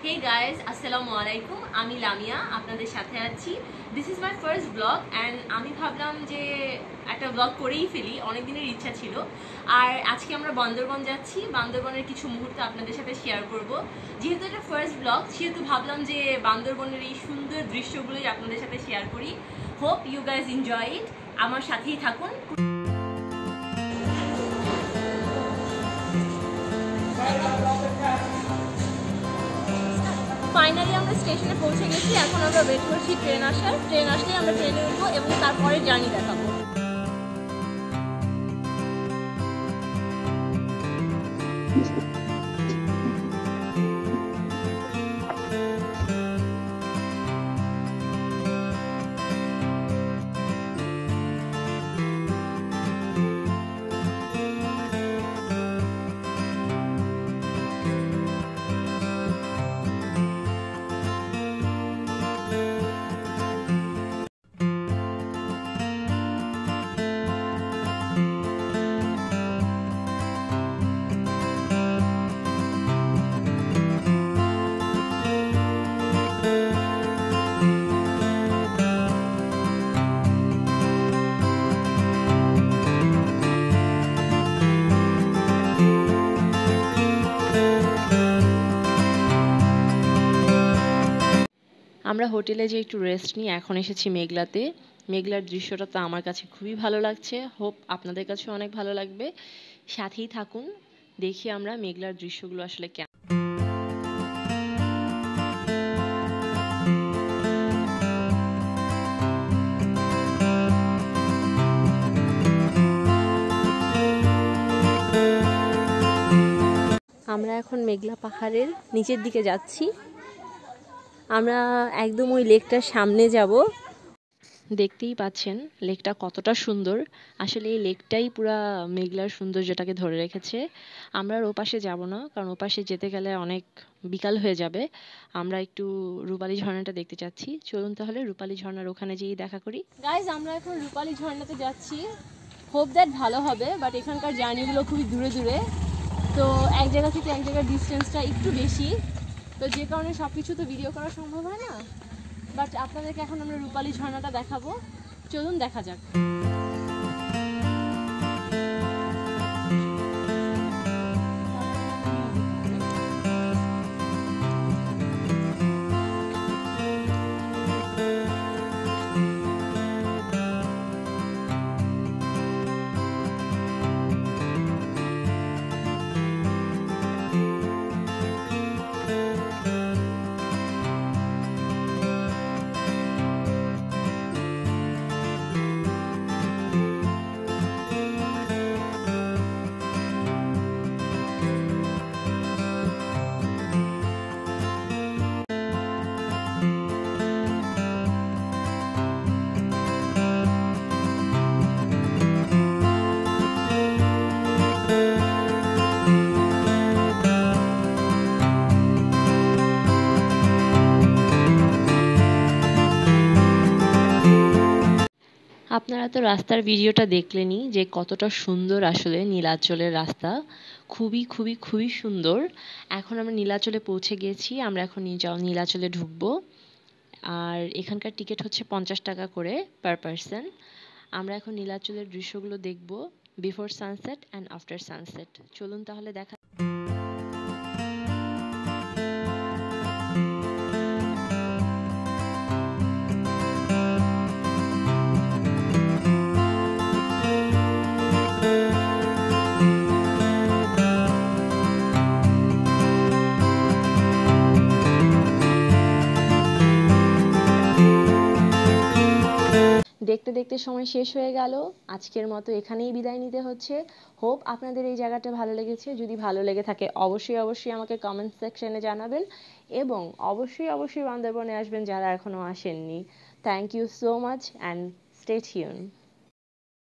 Hey guys, আসসালামু আলাইকুম। আমি লামিয়া আপনাদের সাথে আছি। This is my first blog and আমি ভাবলাম যে একটা ব্লগ করেই ফেলি, অনেক দিনের ইচ্ছা ছিল। আর আজকে আমরা বান্দরবন যাচ্ছি, বান্দরবনের কিছু মুহূর্ত আপনাদের সাথে শেয়ার করব। যেহেতু এটা ফার্স্ট ব্লগ, সেহেতু ভাবলাম যে বান্দরবনের এই সুন্দর দৃশ্যগুলোই আপনাদের সাথে শেয়ার করি। Hope you guys enjoy it, আমার সাথেই থাকুন। ফাইনালি আমরা স্টেশনে পৌঁছে গেছি। এখন আমরা ওয়েট করছি ট্রেন আসার। ট্রেন আসলেই আমরা ট্রেনে উঠবো এবং তারপরে জার্নি দেখাবো। আমরা হোটেলে যে একটু রেস্ট নিই, এখন এসেছি মেঘলাতে। মেঘলার দৃশ্যটা তো আমার কাছে খুবই ভালো লাগছে, হোপ আপনাদের কাছেও অনেক ভালো লাগবে। সাথেই থাকুন, দেখি আমরা মেঘলার দৃশ্যগুলো আসলে কেমন। আমরা এখন মেঘলা পাহাড়ের নিচের দিকে যাচ্ছি। আমরা একদম ওই লেকটার সামনে যাব। দেখতেই পাচ্ছেন লেকটা কতটা সুন্দর। আসলে এই লেকটাই পুরা মেঘলার সৌন্দর্যটাকে ধরে রেখেছে। আমরা আর ওপাশে যাব না, কারণ ওপাশে যেতে গেলে অনেক বিকাল হয়ে যাবে। আমরা একটু রূপালী ঝর্ণাটা দেখতে চাচ্ছি। চলুন তাহলে রূপালী ঝর্ণার ওখানে যেয়ে দেখা করি। গাইজ, আমরা এখন রূপালী ঝর্ণাতে যাচ্ছি। হোপ দ্যাট ভালো হবে, বাট এখানকার জার্নিগুলো খুবই দূরে দূরে, তো এক জায়গা থেকে এক জায়গার ডিস্টেন্সটা একটু বেশি, তো যে কারণে সব কিছু তো ভিডিও করা সম্ভব হয় না। বাট আপনাদেরকে এখন আমরা রূপালী ঝর্ণাটা দেখাবো, চলুন দেখা যাক। আপনারা তো রাস্তার ভিডিওটা দেখলেনই যে কতটা সুন্দর আসলে নীলাচলের রাস্তা। খুবই খুবই খুবই সুন্দর। এখন আমরা নীলাচলে পৌঁছে গিয়েছি। আমরা এখন নীলাচলে ঢুকবো। আর এখানকার টিকিট হচ্ছে 50 টাকা করে পার পারসন। আমরা এখন নীলাচলের দৃশ্যগুলো দেখব, before sunset and after sunset. চলুন তাহলে দেখা। দেখতে দেখতে সময় শেষ হয়ে গেল। আজকের মতো এখানেই বিদায় নিতে হচ্ছে। হোপ আপনাদের এই জায়গাটা ভালো লেগেছে। যদি ভালো লেগে থাকে অবশ্যই অবশ্যই আমাকে কমেন্ট সেকশনে জানাবেন এবং অবশ্যই অবশ্যই বান্দরবনে আসবেন যারা এখনো আসেননি। Thank you so much and stay tune.